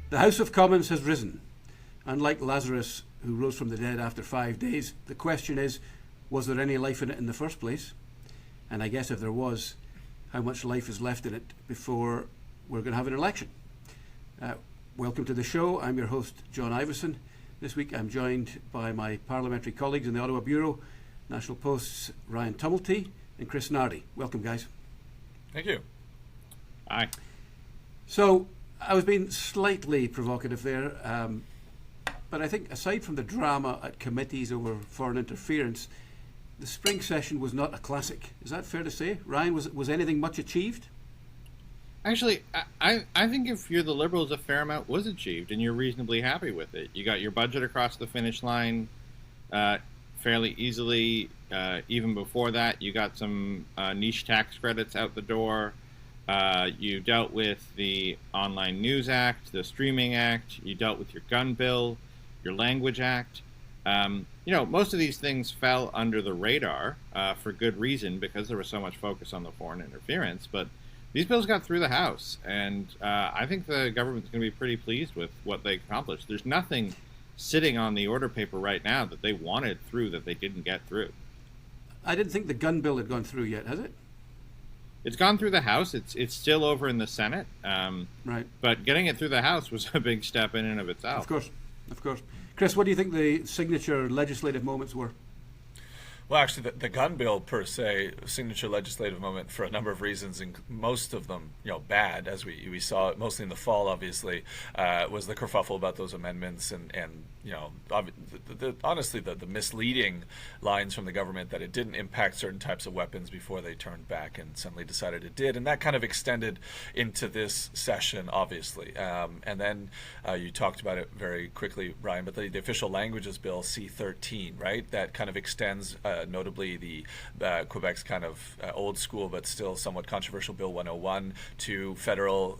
The House of Commons has risen. Unlike Lazarus, who rose from the dead after 5 days, the question is, was there any life in it in the first place? And I guess if there was, how much life is left in it before we're going to have an election? Welcome to the show. I'm your host, John Ivison. This week I'm joined by my parliamentary colleagues in the Ottawa Bureau, National Post's Ryan Tumilty and Chris Nardi. Welcome, guys. Thank you. Hi. So I was being slightly provocative there, but I think aside from the drama at committees over foreign interference, the spring session was not a classic. Is that fair to say? Ryan, was anything much achieved? Actually, I think if you're the Liberals, a fair amount was achieved, and you're reasonably happy with it. You got your budget across the finish line fairly easily. Even before that, you got some niche tax credits out the door. You dealt with the Online News Act, the Streaming Act. You dealt with your gun bill, your Language Act. Most of these things fell under the radar for good reason because there was so much focus on the foreign interference. But these bills got through the House, and I think the government's going to be pretty pleased with what they accomplished. There's nothing sitting on the order paper right now that they wanted through that they didn't get through. I didn't think the gun bill had gone through yet, has it? It's gone through the House. It's still over in the Senate. Right. But getting it through the House was a big step in and of itself. Of course. Chris, what do you think the signature legislative moments were? Well, actually, the gun bill per se, signature legislative moment for a number of reasons, and most of them, bad, as we saw it mostly in the fall. Obviously, was the kerfuffle about those amendments, and honestly, the misleading lines from the government that it didn't impact certain types of weapons before they turned back and suddenly decided it did, and that kind of extended into this session, obviously. And then you talked about it very quickly, Brian, but the official languages bill C-13, right? That kind of extends. Notably the Quebec's kind of old school but still somewhat controversial Bill 101 to federal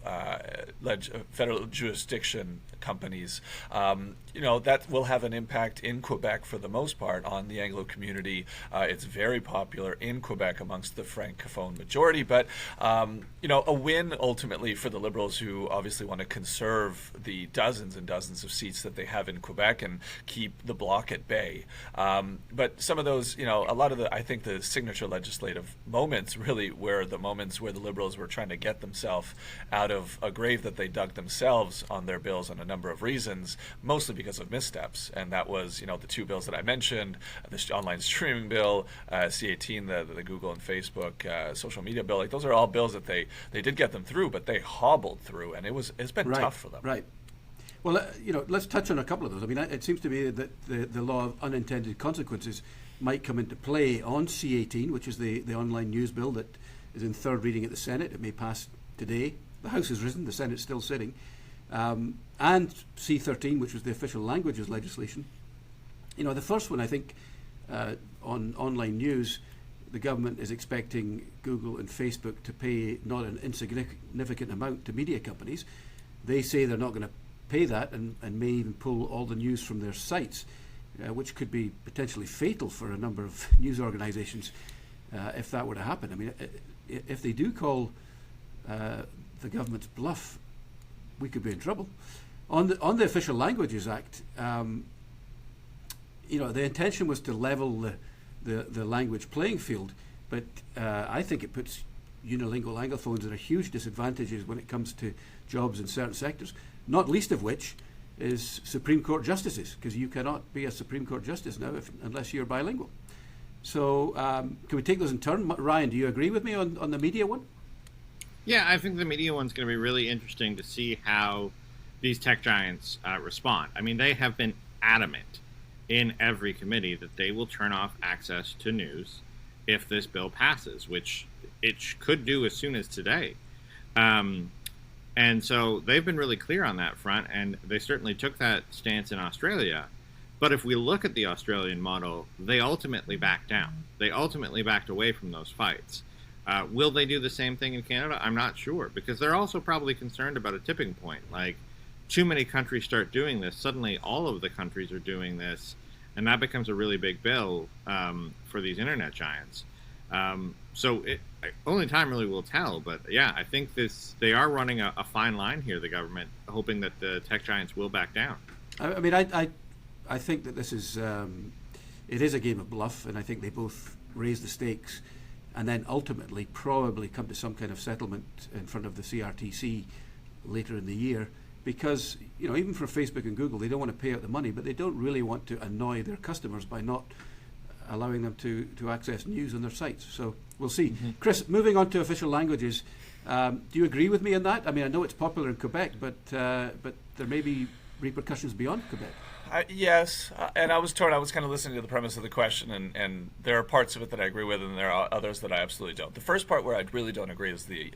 jurisdiction companies. That will have an impact in Quebec for the most part on the Anglo community. It's very popular in Quebec amongst the Francophone majority, but a win ultimately for the Liberals, who obviously want to conserve the dozens and dozens of seats that they have in Quebec and keep the Bloc at bay. But some of those, a lot of I think the signature legislative moments really were the moments where the Liberals were trying to get themselves out of a grave that they dug themselves on their bills on a number of reasons, mostly because of missteps. And that was, the two bills that I mentioned, this online streaming bill, C-18, the Google and Facebook social media bill. Like, those are all bills that they did get them through, but they hobbled through, and it's been tough for them. Right. Well, let's touch on a couple of those. I mean, it seems to me that the law of unintended consequences might come into play on C-18, which is the online news bill that is in third reading at the Senate. It may pass today. The House has risen, the Senate's still sitting. And C-13, which was the official languages legislation. The first one, I think, on online news, the government is expecting Google and Facebook to pay not an insignificant amount to media companies. They say they're not going to pay that and may even pull all the news from their sites, which could be potentially fatal for a number of news organizations if that were to happen. I mean, if they do call the government's bluff, we could be in trouble. On the Official Languages Act, the intention was to level the language playing field, but I think it puts unilingual Anglophones at a huge disadvantage when it comes to jobs in certain sectors, not least of which is Supreme Court justices, because you cannot be a Supreme Court justice now unless you're bilingual. So can we take those in turn? Ryan, do you agree with me on the media one? Yeah, I think the media one's going to be really interesting to see how these tech giants respond. I mean, they have been adamant in every committee that they will turn off access to news if this bill passes, which it could do as soon as today. And so they've been really clear on that front, and they certainly took that stance in Australia. But if we look at the Australian model, they ultimately backed down. They ultimately backed away from those fights. Will they do the same thing in Canada? I'm not sure, because they're also probably concerned about a tipping point. Like, too many countries start doing this, suddenly all of the countries are doing this, and that becomes a really big bill for these internet giants. So only time really will tell. But yeah, I think they are running a fine line here, the government, hoping that the tech giants will back down. I mean, I think that this is it is a game of bluff, and I think they both raise the stakes and then ultimately probably come to some kind of settlement in front of the CRTC later in the year, because even for Facebook and Google, they don't want to pay out the money, but they don't really want to annoy their customers by not allowing them to access news on their sites. So we'll see. Chris, moving on to official languages, do you agree with me on that? I mean, I know it's popular in Quebec, but there may be repercussions beyond Quebec. Yes, and I was torn. I was kind of listening to the premise of the question, and there are parts of it that I agree with, and there are others that I absolutely don't. The first part where I really don't agree is the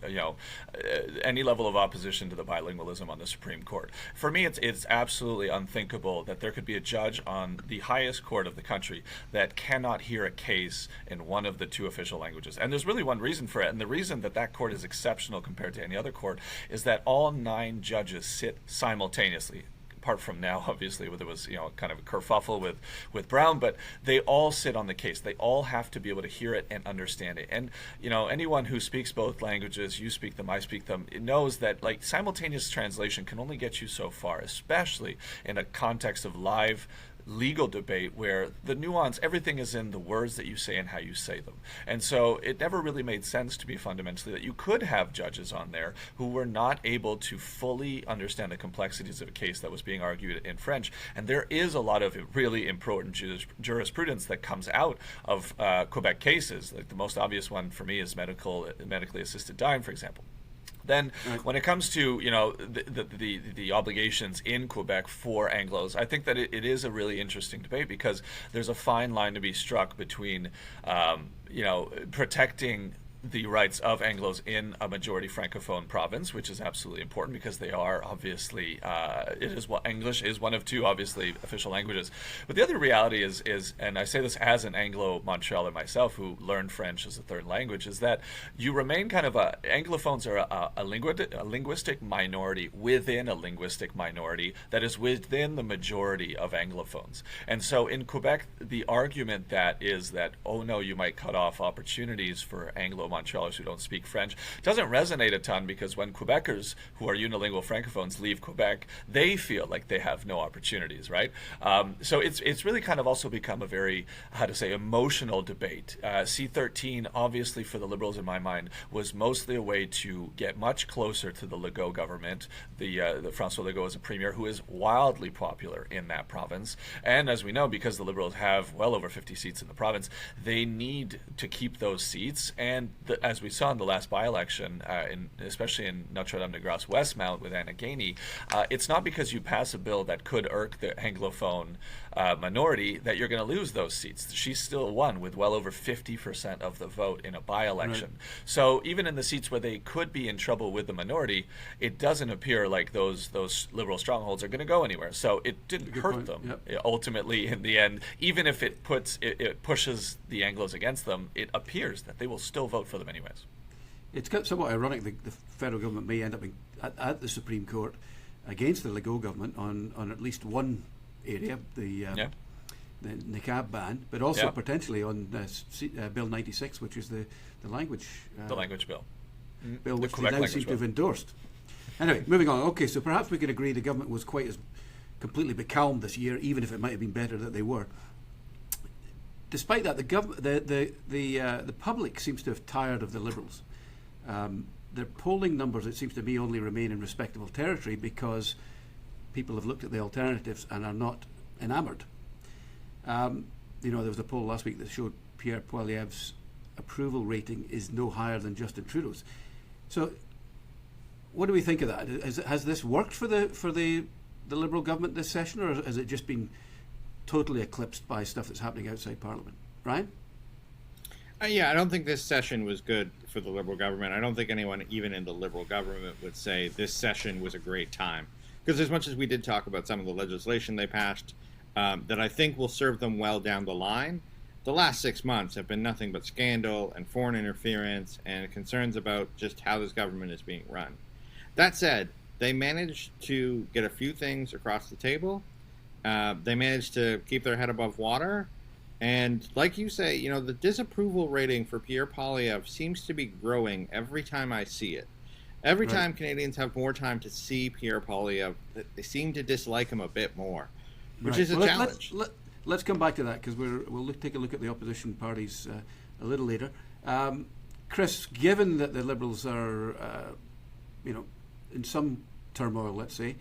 any level of opposition to the bilingualism on the Supreme Court. For me, it's absolutely unthinkable that there could be a judge on the highest court of the country that cannot hear a case in one of the two official languages. And there's really one reason for it, and the reason that court is exceptional compared to any other court is that all 9 judges sit simultaneously. Apart from now, obviously, where there was kind of a kerfuffle with Brown, but they all sit on the case. They all have to be able to hear it and understand it. And anyone who speaks both languages, you speak them, I speak them, knows that simultaneous translation can only get you so far, especially in a context of live legal debate where the nuance, everything is in the words that you say and how you say them. And so it never really made sense to me fundamentally that you could have judges on there who were not able to fully understand the complexities of a case that was being argued in French. And there is a lot of really important jurisprudence that comes out of Quebec cases. Like the most obvious one for me is medically assisted dying, for example. Then, when it comes to the obligations in Quebec for Anglos, I think that it is a really interesting debate because there's a fine line to be struck between protecting the rights of Anglos in a majority Francophone province, which is absolutely important because they are obviously English is one of 2 obviously official languages. But the other reality is, and I say this as an Anglo-Montrealer myself who learned French as a 3rd language, is that you remain kind of Anglophones are a linguistic minority within a linguistic minority that is within the majority of Anglophones. And so in Quebec, the argument is that, oh no, you might cut off opportunities for Anglo-Montrealers who don't speak French doesn't resonate a ton, because when Quebecers who are unilingual Francophones leave Quebec, they feel like they have no opportunities, right? So it's really kind of also become a very, emotional debate. C-13, obviously for the Liberals in my mind, was mostly a way to get much closer to the Legault government. The François Legault is a premier who is wildly popular in that province. And as we know, because the Liberals have well over 50 seats in the province, they need to keep those seats. And as we saw in the last by-election, especially in Notre-Dame-de-Grâce Westmount with Anna Gainey, it's not because you pass a bill that could irk the Anglophone minority that you're going to lose those seats. She still won with well over 50% of the vote in a by-election. Right. So even in the seats where they could be in trouble with the minority, it doesn't appear like those Liberal strongholds are going to go anywhere. So it didn't hurt them. Yep. Ultimately, in the end, even if it pushes the Anglos against them, it appears that they will still vote for them anyways. It's somewhat ironic the federal government may end up at the Supreme Court against the Legault government on at least one area, the niqab ban, but also potentially on Bill 96, which is the language the language bill, which they now seem to have endorsed. Anyway, moving on. Okay, so perhaps we can agree the government was quite as completely becalmed this year, even if it might have been better that they were. Despite that, the public seems to have tired of the Liberals. Their polling numbers, it seems to me, only remain in respectable territory because people have looked at the alternatives and are not enamoured. There was a poll last week that showed Pierre Poilievre's approval rating is no higher than Justin Trudeau's. So, what do we think of that? Has this worked for the Liberal government this session, or has it just been totally eclipsed by stuff that's happening outside Parliament? Ryan? I don't think this session was good for the Liberal government. I don't think anyone, even in the Liberal government, would say this session was a great time. Because as much as we did talk about some of the legislation they passed that I think will serve them well down the line, the last 6 months have been nothing but scandal and foreign interference and concerns about just how this government is being run. That said, they managed to get a few things across the table. They managed to keep their head above water. And like you say, the disapproval rating for Pierre Poilievre seems to be growing every time I see it. Every Right. time Canadians have more time to see Pierre Poilievre, they seem to dislike him a bit more, which Right. is a Well, challenge. let's come back to that because take a look at the opposition parties a little later. Chris, given that the Liberals are, in some turmoil, let's say,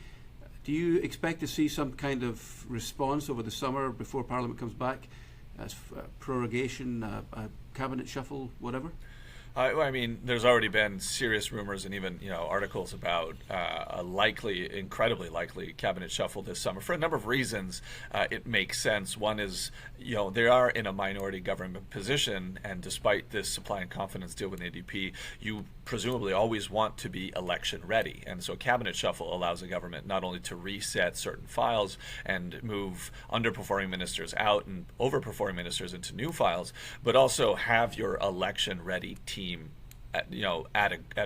do you expect to see some kind of response over the summer before Parliament comes back, as prorogation, a cabinet shuffle, whatever? I mean, there's already been serious rumors and even articles about a likely, incredibly likely cabinet shuffle this summer for a number of reasons. It makes sense. One is, they are in a minority government position, and despite this supply and confidence deal with the NDP, you presumably always want to be election ready. And so a cabinet shuffle allows the government not only to reset certain files and move underperforming ministers out and overperforming ministers into new files, but also have your election ready team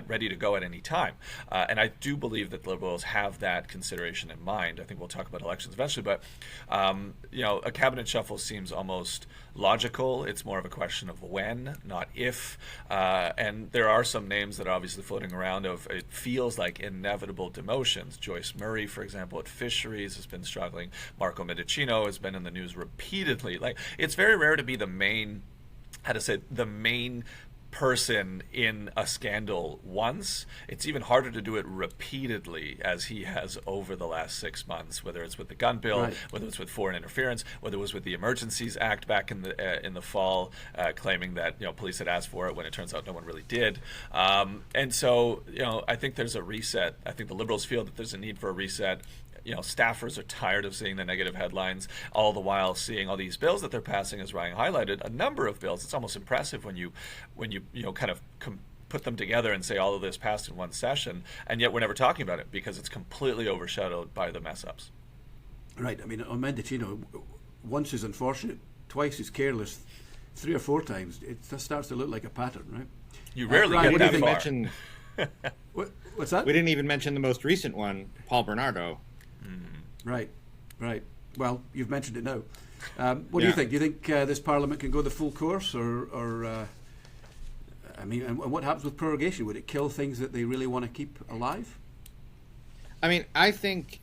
ready to go at any time. And I do believe that the Liberals have that consideration in mind. I think we'll talk about elections eventually, but a cabinet shuffle seems almost logical. It's more of a question of when, not if. And there are some names that are obviously floating around it feels like inevitable demotions. Joyce Murray, for example, at Fisheries has been struggling. Marco Medicino has been in the news repeatedly. It's very rare to be the main person in a scandal once. It's even harder to do it repeatedly, as he has over the last 6 months, whether it's with the gun bill, Right. whether it's with foreign interference, whether it was with the Emergencies Act back in the fall, claiming that police had asked for it when it turns out no one really did. And so I think there's a reset. I think the Liberals feel that there's a need for a reset. Staffers are tired of seeing the negative headlines, all the while seeing all these bills that they're passing, as Ryan highlighted, a number of bills. It's almost impressive when you kind of put them together and say all of this passed in one session, and yet we're never talking about it because it's completely overshadowed by the mess-ups. Right. I mean, on Mendocino, once is unfortunate, twice is careless, 3 or 4 times, it starts to look like a pattern, right? You rarely Ryan, get what do that you far. think? What's that? We didn't even mention the most recent one, Paul Bernardo. Right. Well, you've mentioned it now. What do you think? Do you think this Parliament can go the full course, or and what happens with prorogation? Would it kill things that they really want to keep alive? I mean, I think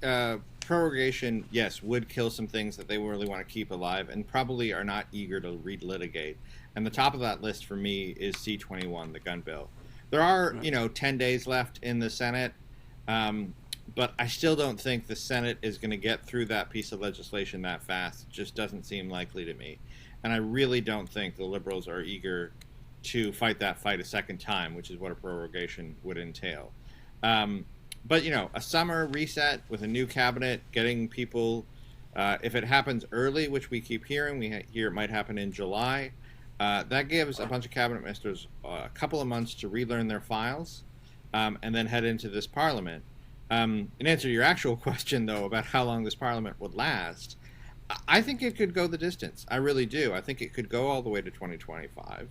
prorogation, yes, would kill some things that they really want to keep alive and probably are not eager to relitigate. And the top of that list for me is C-21, the gun bill. There are, Right. 10 days left in the Senate. But I still don't think the Senate is going to get through that piece of legislation that fast. It just doesn't seem likely to me. And I really don't think the Liberals are eager to fight that fight a second time, which is what a prorogation would entail. But, a summer reset with a new cabinet, getting people, if it happens early, which we keep hearing, we hear it might happen in July, that gives a bunch of cabinet ministers a couple of months to relearn their files and then head into this Parliament. In answer to your actual question, though, about how long this Parliament would last, I think it could go the distance. I really do. I think it could go all the way to 2025.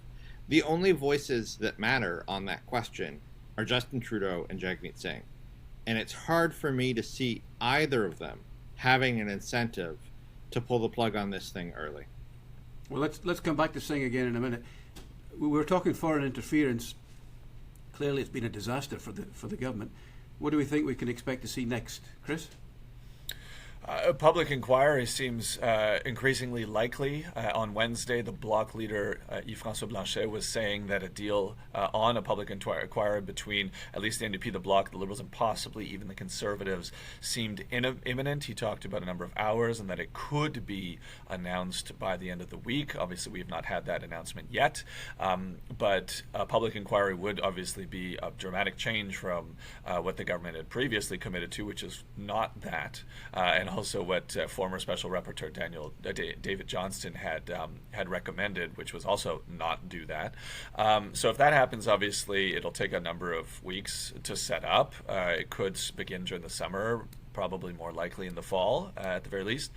The only voices that matter on that question are Justin Trudeau and Jagmeet Singh. And it's hard for me to see either of them having an incentive to pull the plug on this thing early. Well, let's come back to Singh again in a minute. We were talking foreign interference. Clearly, it's been a disaster for the government. What do we think we can expect to see next, Chris? A public inquiry seems increasingly likely. On Wednesday, the Bloc leader, Yves-François Blanchet, was saying that a deal on a public inquiry between at least the NDP, the Bloc, the Liberals, and possibly even the Conservatives seemed imminent. He talked about a number of hours and that it could be announced by the end of the week. Obviously, we have not had that announcement yet, but a public inquiry would obviously be a dramatic change from what the government had previously committed to, which is not that. And also what former Special Rapporteur David Johnston had recommended, which was also not do that. So if that happens, obviously it'll take a number of weeks to set up. It could begin during the summer, probably more likely in the fall at the very least.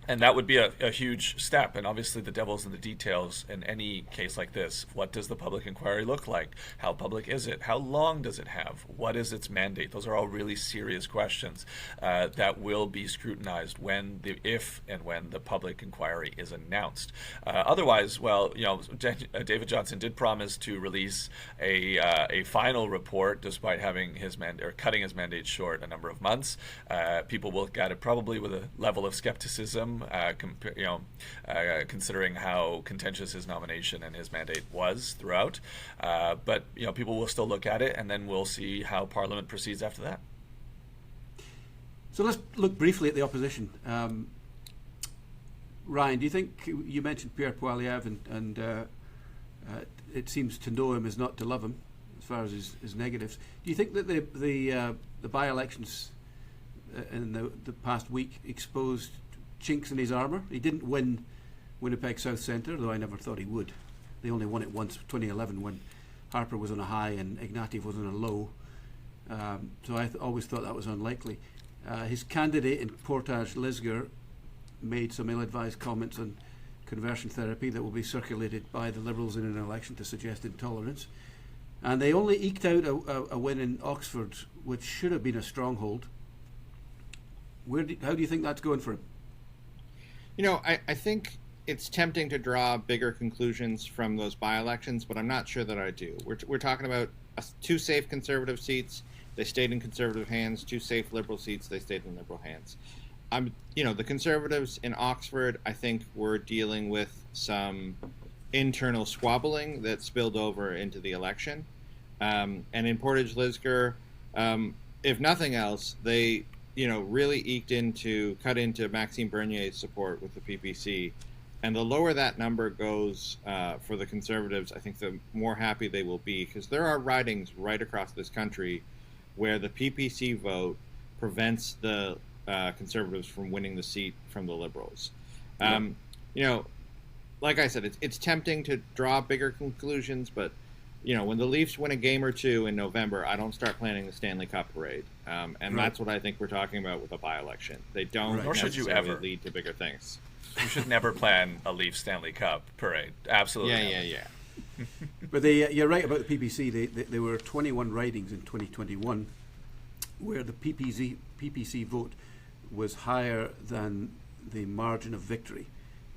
And that would be a huge step. And obviously the devil's in the details in any case like this. What does the public inquiry look like? How public is it? How long does it have? What is its mandate? Those are all really serious questions that will be scrutinized if and when the public inquiry is announced. Otherwise, well, David Johnston did promise to release a final report despite having cutting his mandate short a number of months. People will look at it probably with a level of skepticism, considering how contentious his nomination and his mandate was throughout. But people will still look at it, and then we'll see how Parliament proceeds after that. So let's look briefly at the opposition. Ryan, do you think, you mentioned Pierre Poilievre, and it seems to know him is not to love him as far as his negatives. Do you think that the by-elections in the past week exposed chinks in his armour? He didn't win Winnipeg South Centre, though I never thought he would. They only won it once, 2011, when Harper was on a high and Ignatieff was on a low. So I always thought that was unlikely. His candidate in Portage, Lisgar, made some ill-advised comments on conversion therapy that will be circulated by the Liberals in an election to suggest intolerance. And they only eked out a win in Oxford, which should have been a stronghold. How do you think that's going for him? I think it's tempting to draw bigger conclusions from those by-elections, but I'm not sure that I do. We're talking about 2 safe Conservative seats. They stayed in Conservative hands. 2 safe Liberal seats. They stayed in Liberal hands. The Conservatives in Oxford, I think, were dealing with some internal squabbling that spilled over into the election. And in Portage Lisgar, if nothing else, they really cut into Maxime Bernier's support with the PPC. And the lower that number goes for the Conservatives, I think the more happy they will be, because there are ridings right across this country where the PPC vote prevents the Conservatives from winning the seat from the Liberals. Like I said, it's tempting to draw bigger conclusions, but when the Leafs win a game or 2 in November, I don't start planning the Stanley Cup parade. That's what I think we're talking about with a by-election. They don't Nor should you ever lead to bigger things. You should never plan a Leafs Stanley Cup parade. Absolutely. Yeah. But you're right about the PPC. There were 21 ridings in 2021 where the PPC vote was higher than the margin of victory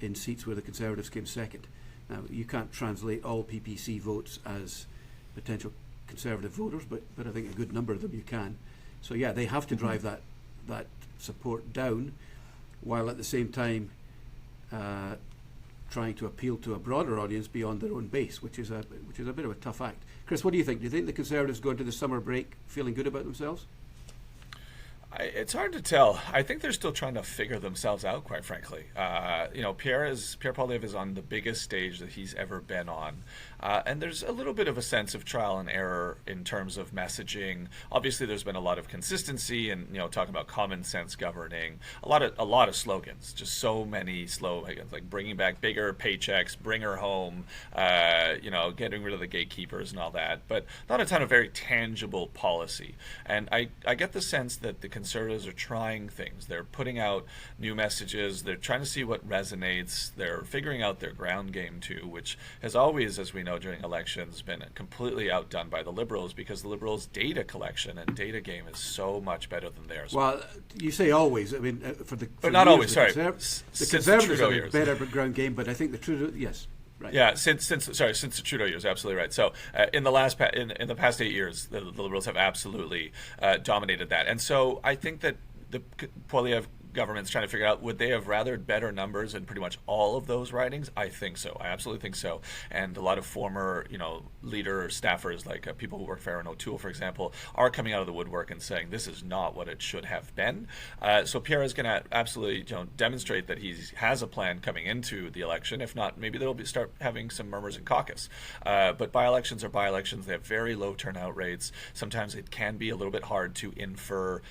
in seats where the Conservatives came second. Now, you can't translate all PPC votes as potential Conservative voters, but I think a good number of them you can. So yeah, they have to drive that support down, while at the same time trying to appeal to a broader audience beyond their own base, which is a bit of a tough act. Chris, what do you think? Do you think the Conservatives go into the summer break feeling good about themselves? It's hard to tell. I think they're still trying to figure themselves out, quite frankly. Pierre Poilievre is on the biggest stage that he's ever been on. And there's a little bit of a sense of trial and error in terms of messaging. Obviously, there's been a lot of consistency and, talking about common sense governing. A lot of slogans, just so many slogans, like bringing back bigger paychecks, bring her home, getting rid of the gatekeepers and all that. But not a ton of very tangible policy. And I get the sense that the Conservatives are trying things. They're putting out new messages. They're trying to see what resonates. They're figuring out their ground game too, which has always, as we know during elections, been completely outdone by the Liberals, because the Liberals' data collection and data game is so much better than theirs. Well, you say always. I mean, but not always. The Since Conservatives have a years. better ground game, but I think the Trudeau, yes. Right. Yeah, since the Trudeau years, absolutely right. So in the past 8 years, the Liberals have absolutely dominated that, and so I think that the Poilievre government's trying to figure out, would they have rathered better numbers in pretty much all of those ridings? I think so. I absolutely think so. And a lot of former, leader staffers, like people who work for Aaron O'Toole, for example, are coming out of the woodwork and saying this is not what it should have been. So Pierre is going to absolutely, demonstrate that he has a plan coming into the election. If not, maybe they'll start having some murmurs in caucus. But by-elections are by-elections. They have very low turnout rates. Sometimes it can be a little bit hard to infer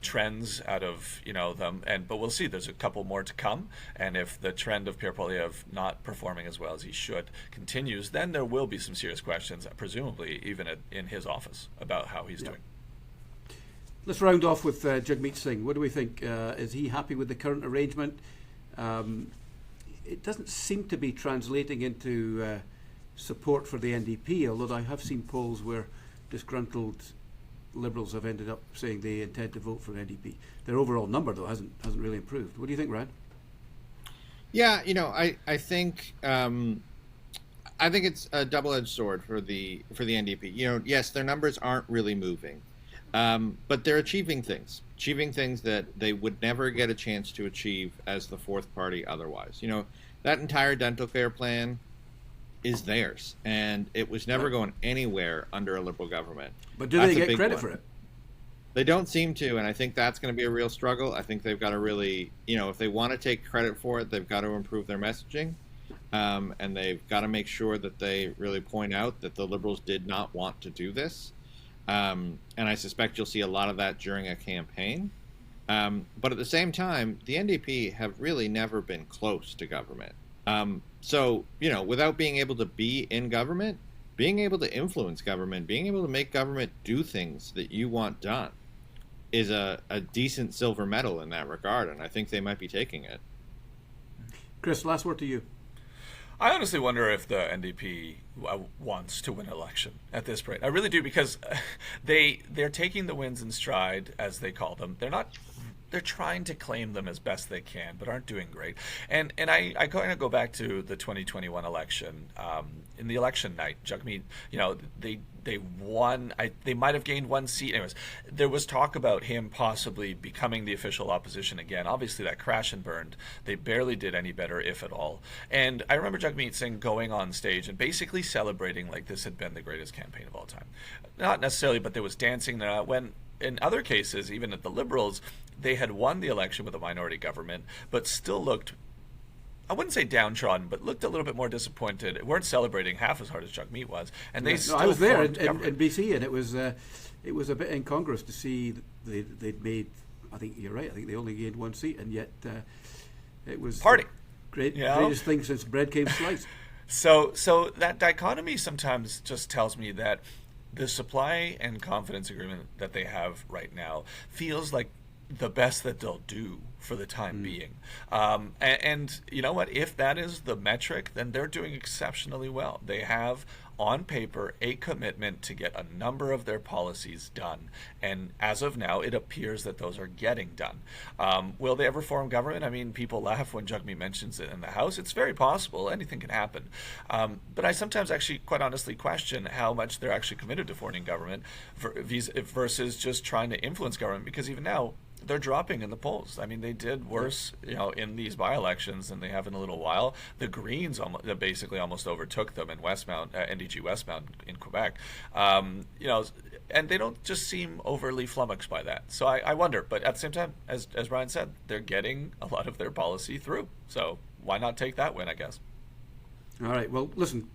trends out of them, but we'll see. There's a couple more to come, and if the trend of Pierre Poilievre not performing as well as he should continues, then there will be some serious questions, presumably even in his office, about how he's doing. Let's round off with Jagmeet Singh. What do we think? Is he happy with the current arrangement? it doesn't seem to be translating into support for the NDP, although I have seen polls where disgruntled Liberals have ended up saying they intend to vote for NDP. Their overall number, though, hasn't really improved. What do you think, Ryan? Yeah, I think it's a double-edged sword for the NDP. Yes, their numbers aren't really moving, but they're achieving things that they would never get a chance to achieve as the fourth party otherwise. That entire dental care plan is theirs, and it was never going anywhere under a Liberal government. But do they get credit for it? They don't seem to, and I think that's going to be a real struggle. I think they've got to really, if they want to take credit for it, they've got to improve their messaging, and they've got to make sure that they really point out that the Liberals did not want to do this. And I suspect you'll see a lot of that during a campaign. But at the same time, the NDP have really never been close to government. So, without being able to be in government, being able to influence government, being able to make government do things that you want done is a decent silver medal in that regard, and I think they might be taking it. Chris, last word to you. I honestly wonder if the NDP wants to win an election at this point. I really do, because they're taking the wins in stride, as they call them. They're trying to claim them as best they can, but aren't doing great. And I kind of go back to the 2021 election. In the election night, Jagmeet, they won. They might have gained one seat. Anyways, there was talk about him possibly becoming the official opposition again. Obviously, that crashed and burned. They barely did any better, if at all. And I remember Jagmeet Singh going on stage and basically celebrating like this had been the greatest campaign of all time. Not necessarily, but there was dancing there. When in other cases, even at the Liberals, they had won the election with a minority government, but still looked, I wouldn't say downtrodden, but looked a little bit more disappointed. They weren't celebrating half as hard as Jagmeet was, and they still. I was there in government. BC, and it was a bit incongruous to see they'd made. I think you're right. I think they only gained one seat, and yet it was party. Greatest thing since bread came sliced. So that dichotomy sometimes just tells me that the supply and confidence agreement that they have right now feels like the best that they'll do for the time being. And you know what? If that is the metric, then they're doing exceptionally well. They have, on paper, a commitment to get a number of their policies done. And as of now, it appears that those are getting done. Will they ever form government? I mean, people laugh when Jagmeet mentions it in the House. It's very possible. Anything can happen. But I sometimes actually quite honestly question how much they're actually committed to forming government versus just trying to influence government, because even now, they're dropping in the polls. I mean, they did worse, in these by-elections than they have in a little while. The Greens basically almost overtook them in Westmount, NDG Westmount in Quebec. And they don't just seem overly flummoxed by that. So I wonder. But at the same time, as Ryan said, they're getting a lot of their policy through. So why not take that win, I guess? All right. Well, listen,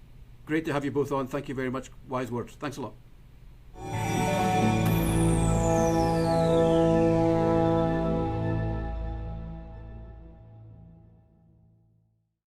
great to have you both on. Thank you very much. Wise words. Thanks a lot.